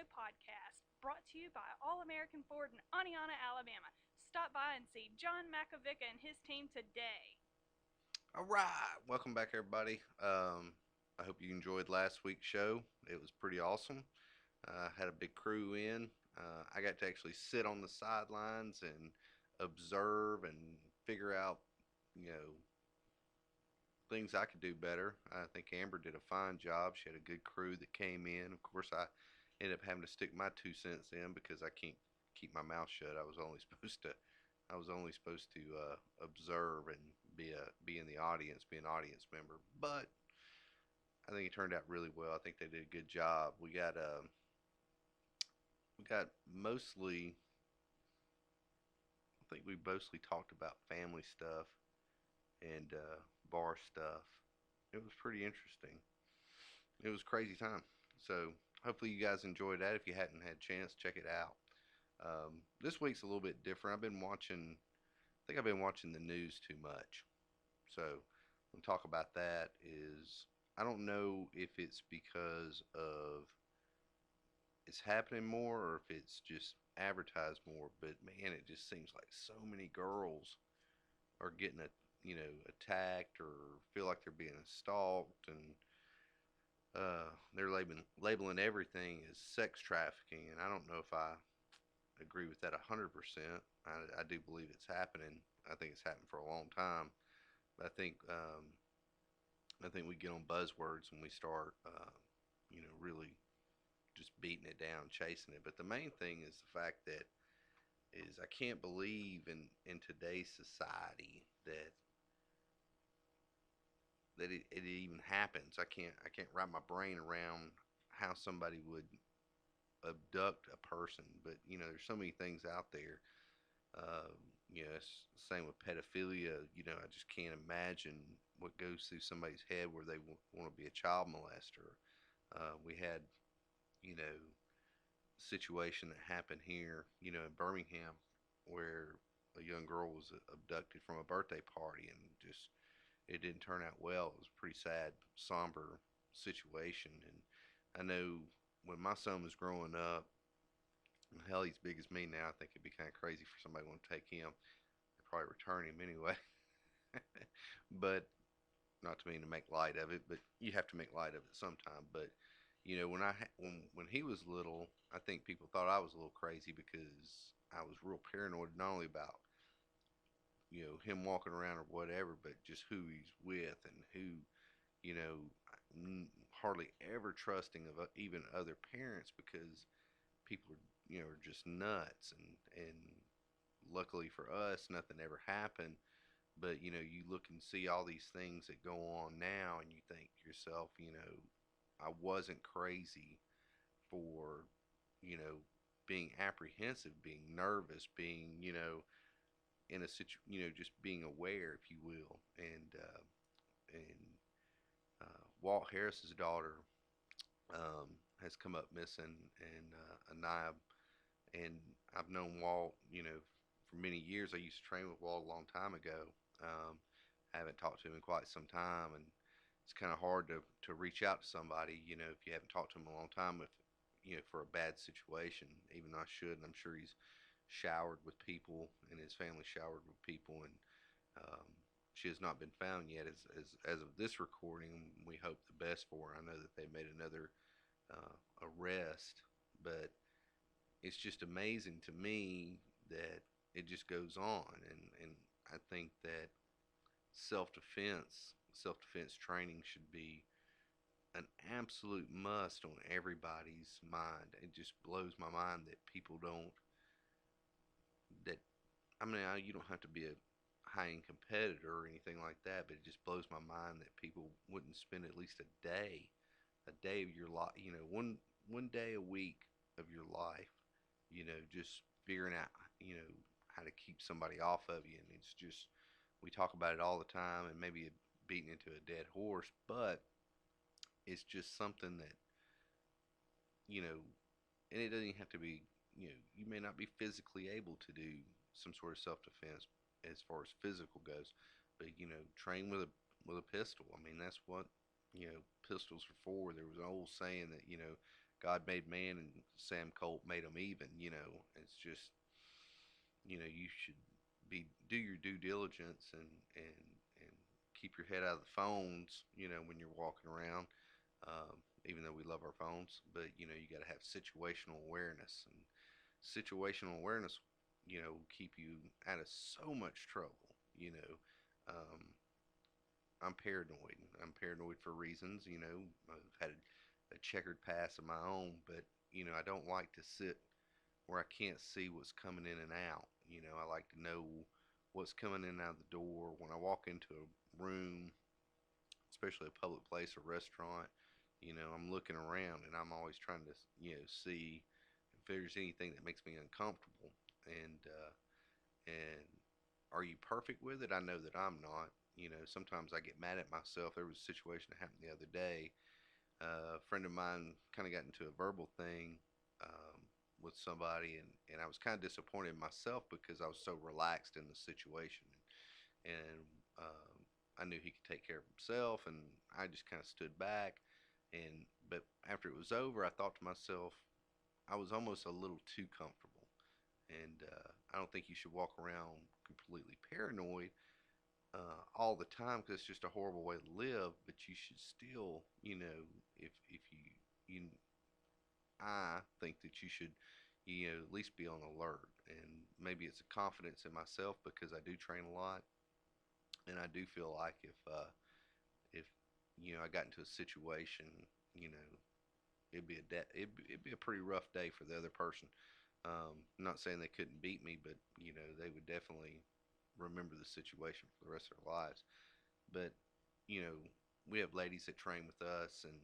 Solo podcast, brought to you by All American Ford in Aniana, Alabama. Stop by and see John Makovica and his team today. All right, welcome back, everybody. I hope you enjoyed last week's show. It was pretty awesome. Had a big crew in. I got to actually sit on the sidelines and observe and figure out, you know, things I could do better. I think Amber did a fine job. She had a good crew that came in. Of course, I ended up having to stick my 2 cents in because I can't keep my mouth shut. I was only supposed to observe and be in the audience, be an audience member. But I think it turned out really well. I think they did a good job. We got mostly. I think we mostly talked about family stuff and bar stuff. It was pretty interesting. It was a crazy time. So hopefully you guys enjoyed that. If you hadn't had a chance, check it out. This week's a little bit different. I think I've been watching the news too much. So we'll talk about that. Is I don't know if it's because of it's happening more or if it's just advertised more. But man, it just seems like so many girls are getting attacked or feel like they're being stalked and they're labeling everything as sex trafficking, and I don't know if I agree with that 100%. I do believe it's happening. I think it's happened for a long time, but I think we get on buzzwords when we start, really just beating it down, chasing it. But the main thing is the fact that is I can't believe in today's society that it even happens. I can't wrap my brain around how somebody would abduct a person. But there's so many things out there. Uh, it's the same with pedophilia. I just can't imagine what goes through somebody's head where they want to be a child molester. We had, you know, situation that happened here, in Birmingham, where a young girl was abducted from a birthday party, and just it didn't turn out well. It was a pretty sad, somber situation. And I know when my son was growing up, hell, he's big as me now. I think it'd be kind of crazy for somebody to want to take him. They'd probably return him anyway. But not to mean to make light of it, but you have to make light of it sometime. But when he was little, I think people thought I was a little crazy because I was real paranoid, not only about him walking around or whatever, but just who he's with and who you know hardly ever trusting of even other parents because people are just nuts, and luckily for us nothing ever happened. But you look and see all these things that go on now and you think to yourself, I wasn't crazy for being apprehensive, being nervous, being in a just being aware, if you will. And Walt Harris's daughter has come up missing, and Anaya. And I've known Walt, for many years. I used to train with Walt a long time ago. Um, I haven't talked to him in quite some time, and it's kind of hard to reach out to somebody, if you haven't talked to him in a long time, if for a bad situation. Even though I should, and I'm sure he's showered with people, and his family showered with people, and um, she has not been found yet. As of this recording, we hope the best for her. I know that they made another arrest, but it's just amazing to me that it just goes on, and I think that self defense training should be an absolute must on everybody's mind. It just blows my mind that people don't that I mean, you don't have to be a high-end competitor or anything like that, but it just blows my mind that people wouldn't spend at least a day of your life, one day a week of your life, just figuring out, how to keep somebody off of you. And it's just, we talk about it all the time and maybe beating into a dead horse, but it's just something that, you know, and it doesn't even have to be, you may not be physically able to do some sort of self-defense as far as physical goes, but train with a pistol. I mean, that's what pistols are for. There was an old saying that God made man and Sam Colt made them even. It's just, you should do your due diligence and keep your head out of the phones, when you're walking around. Even though we love our phones, but you got to have situational awareness, and situational awareness, keep you out of so much trouble. Um, I'm paranoid. I'm paranoid for reasons. I've had a checkered past of my own, but I don't like to sit where I can't see what's coming in and out. I like to know what's coming in and out of the door when I walk into a room, especially a public place, a restaurant. I'm looking around and I'm always trying to, see if there's anything that makes me uncomfortable. And are you perfect with it? I know that I'm not. Sometimes I get mad at myself. There was a situation that happened the other day. A friend of mine kind of got into a verbal thing with somebody, and I was kind of disappointed in myself because I was so relaxed in the situation. And I knew he could take care of himself, and I just kind of stood back. But after it was over, I thought to myself, I was almost a little too comfortable. And I don't think you should walk around completely paranoid all the time, because it's just a horrible way to live. But you should still, if you I think that you should, at least be on alert. And maybe it's a confidence in myself because I do train a lot, and I do feel like if I got into a situation, you know, it'd be a pretty rough day for the other person. I'm not saying they couldn't beat me, but they would definitely remember the situation for the rest of their lives. But you know, we have ladies that train with us, and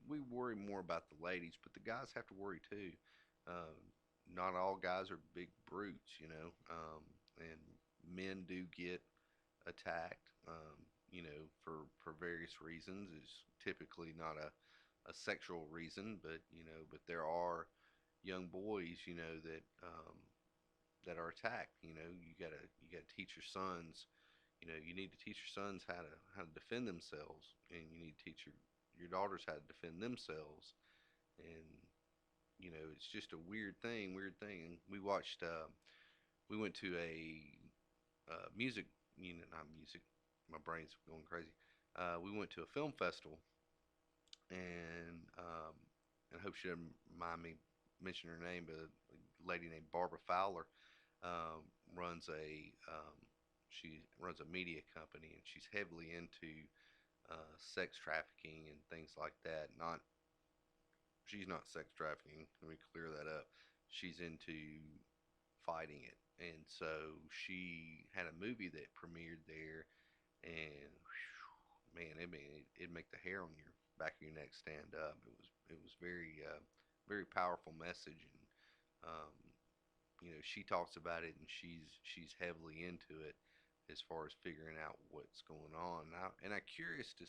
we worry more about the ladies, but the guys have to worry too. Uh, Not all guys are big brutes, and men do get attacked, for various reasons. It's typically not a sexual reason, but there are young boys, that are attacked. You gotta teach your sons. You need to teach your sons how to defend themselves, and you need to teach your daughters how to defend themselves. And it's just a weird thing. And we went to a music, not music. My brain's going crazy. We went to a film festival, and I hope she doesn't mind me mentioning her name, but a lady named Barbara Fowler um, runs a she runs a media company, and she's heavily into sex trafficking and things like that. Not She's not sex trafficking. Let me clear that up. She's into fighting it, and so she had a movie that premiered there, and whew, man, it'd make the hair on your back of your neck stand up. It was very powerful message, and um, she talks about it, and she's heavily into it as far as figuring out what's going on. And I'm curious to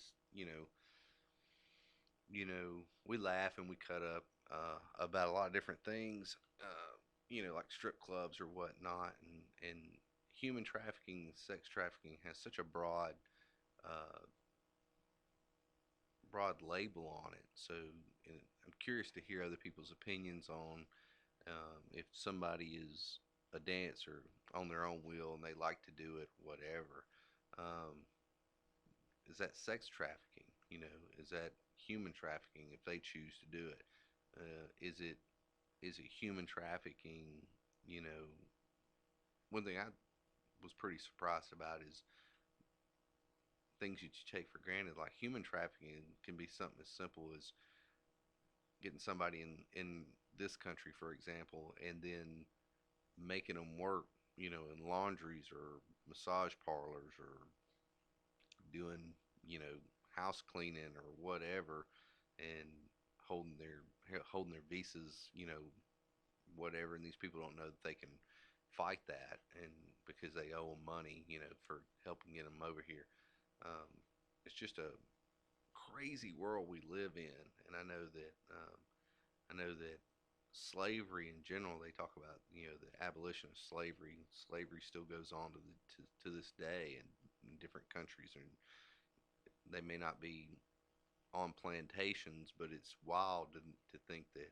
we laugh and we cut up about a lot of different things, like strip clubs or whatnot, and human trafficking, sex trafficking has such a uh, broad label on it. So I'm curious to hear other people's opinions on if somebody is a dancer on their own will and they like to do it, whatever. Um, is that sex trafficking? Is that human trafficking if they choose to do it? Is it human trafficking? You know, One thing I was pretty surprised about is things that you take for granted, like human trafficking can be something as simple as getting somebody in this country, for example, and then making them work, in laundries or massage parlors, or doing, you know, house cleaning or whatever, and holding their holding their visas, whatever. And these people don't know that they can fight that, and because they owe them money, for helping get them over here. Um, it's just a crazy world we live in, and I know that slavery in general, they talk about, the abolition of slavery. Slavery still goes on to this day in different countries, and they may not be on plantations, but it's wild to think that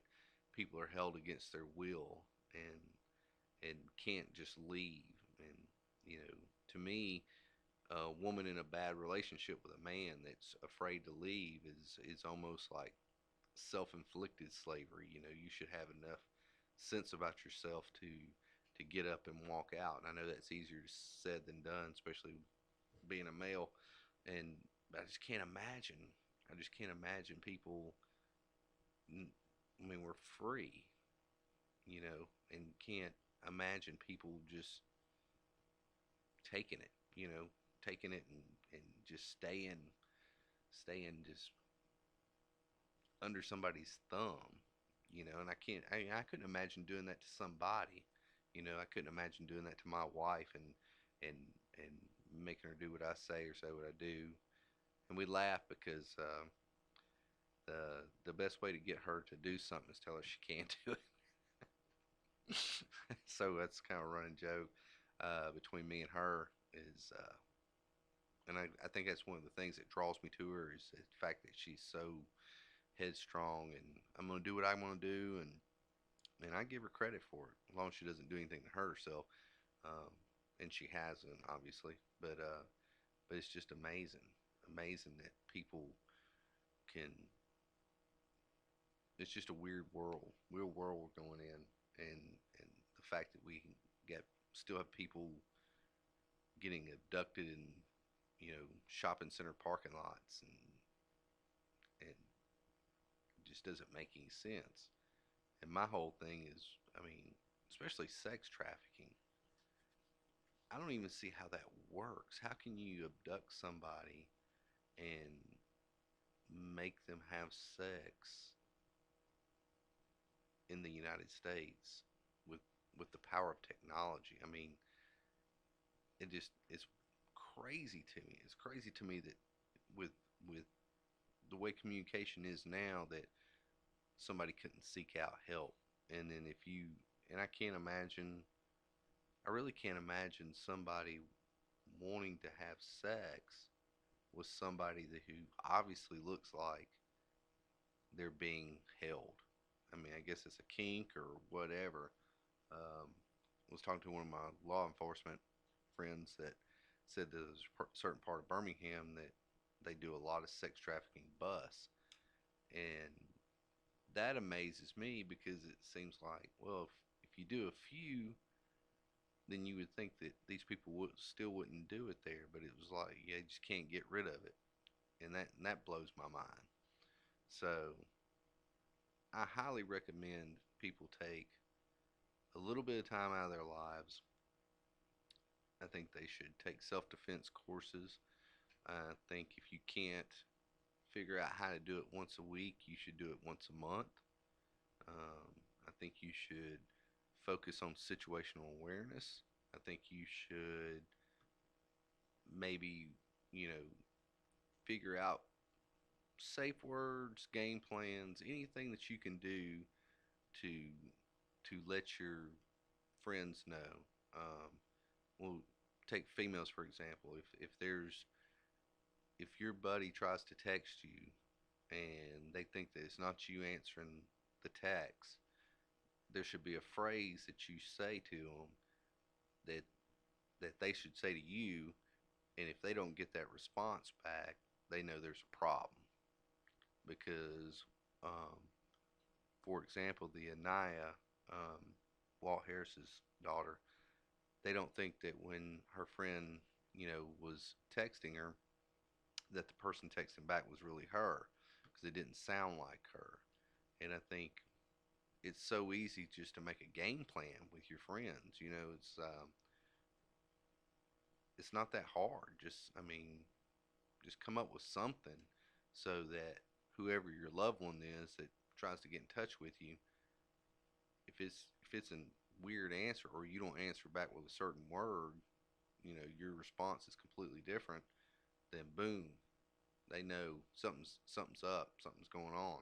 people are held against their will and can't just leave. And you know, to me, a woman in a bad relationship with a man that's afraid to leave is almost like self-inflicted slavery. You know, you should have enough sense about yourself to get up and walk out. And I know that's easier said than done, especially being a male. And I just can't imagine. I just can't imagine people. I mean, we're free, you know, and can't imagine people just taking it, you know, taking it and just staying just under somebody's thumb, you know. And I can't. I couldn't imagine doing that to somebody, you know. I couldn't imagine doing that to my wife and and making her do what I say or say what I do. And we laugh because the best way to get her to do something is tell her she can't do it. So that's kind of a running joke between me and her is, and I think that's one of the things that draws me to her is the fact that she's so headstrong and I'm gonna do what I want to do, and I give her credit for it as long as she doesn't do anything to hurt herself, um, and she hasn't obviously, but it's just amazing that people can. It's just a weird world we're going in, and the fact that we get still have people getting abducted in, you know, shopping center parking lots, and it just doesn't make any sense. And my whole thing is, I mean, especially sex trafficking. I don't even see how that works. How can you abduct somebody and make them have sex in the United States with with the power of technology? I mean, it just it's crazy to me. It's crazy to me that with with the way communication is now that somebody couldn't seek out help. And then if you and I really can't imagine somebody wanting to have sex with somebody that who obviously looks like they're being held. I mean, I guess it's a kink or whatever. I was talking to one of my law enforcement friends that said there's a certain part of Birmingham that they do a lot of sex trafficking busts, and that amazes me because it seems like, well, if you do a few, then you would think that these people still wouldn't do it there, but it was like, yeah, you just can't get rid of it, and that blows my mind. So I highly recommend people take a little bit of time out of their lives. I think they should take self-defense courses. I think if you can't figure out how to do it once a week, you should do it once a month. Um, I think you should focus on situational awareness. I think you should maybe, you know, figure out safe words, game plans, anything that you can do to let your friends know. Um, we'll take females for example. If your buddy tries to text you and they think that it's not you answering the text, there should be a phrase that you say to them that they should say to you, and if they don't get that response back, they know there's a problem. Because, um, for example, the Anaya, um, Walt Harris's daughter, they don't think that when her friend, you know, was texting her, that the person texting back was really her because it didn't sound like her. And I think it's so easy just to make a game plan with your friends. You know, it's not that hard. Just I mean, just come up with something so that whoever your loved one is that tries to get in touch with you, if it's a weird answer or you don't answer back with a certain word, you know, your response is completely different, then boom, they know something's up, something's going on,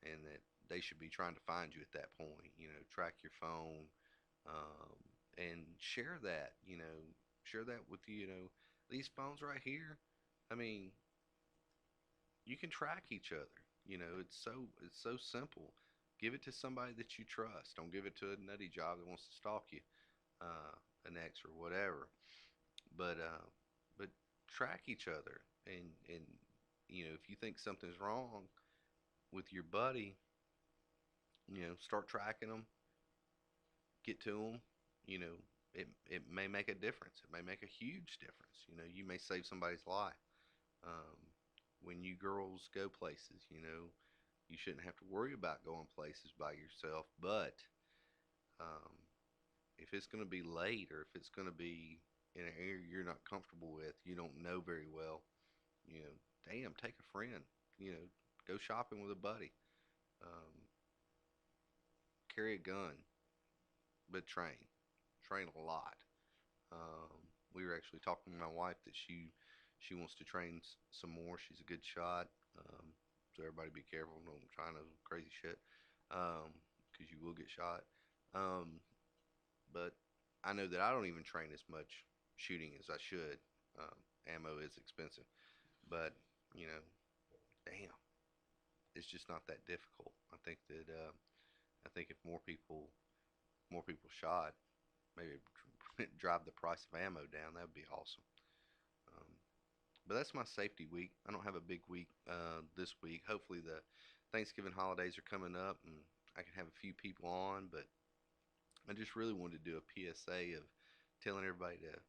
and that they should be trying to find you at that point. You know, track your phone, um, and share that. You know, share that with you know these phones right here. I mean, You can track each other. You know, it's so simple. Give it to somebody that you trust. Don't give it to a nutty job that wants to stalk you, an ex or whatever. But track each other, and if you think something's wrong with your buddy, start tracking them, get to them. You know, it may make a difference. It may make a huge difference. You may save somebody's life. Um, when you girls go places, you shouldn't have to worry about going places by yourself. But um, if it's going to be late, or if it's going to be in an area you're not comfortable with, you don't know very well, damn, take a friend. Go shopping with a buddy. Um, carry a gun, but train a lot. We were actually talking to my wife that she wants to train some more. She's a good shot. So everybody be careful. Don't try no crazy shit, because you will get shot. Um, but I know that I don't even train as much shooting as I should. Ammo is expensive, but you know, damn, it's just not that difficult. I think if more people shot, maybe drive the price of ammo down. That would be awesome. Um, but that's my safety week. I don't have a big week this week. Hopefully the Thanksgiving holidays are coming up and I can have a few people on. But I just really wanted to do a PSA of telling everybody to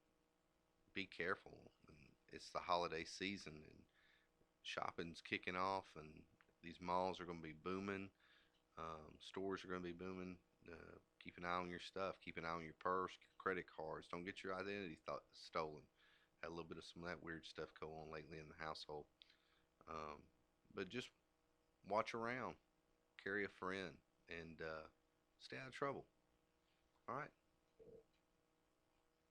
be careful. And it's the holiday season and shopping's kicking off, and these malls are going to be booming. Stores are going to be booming. Keep an eye on your stuff. Keep an eye on your purse, credit cards. Don't get your identity stolen. Had a little bit of some of that weird stuff go on lately in the household. Um, but just watch around, carry a friend, and stay out of trouble. All right.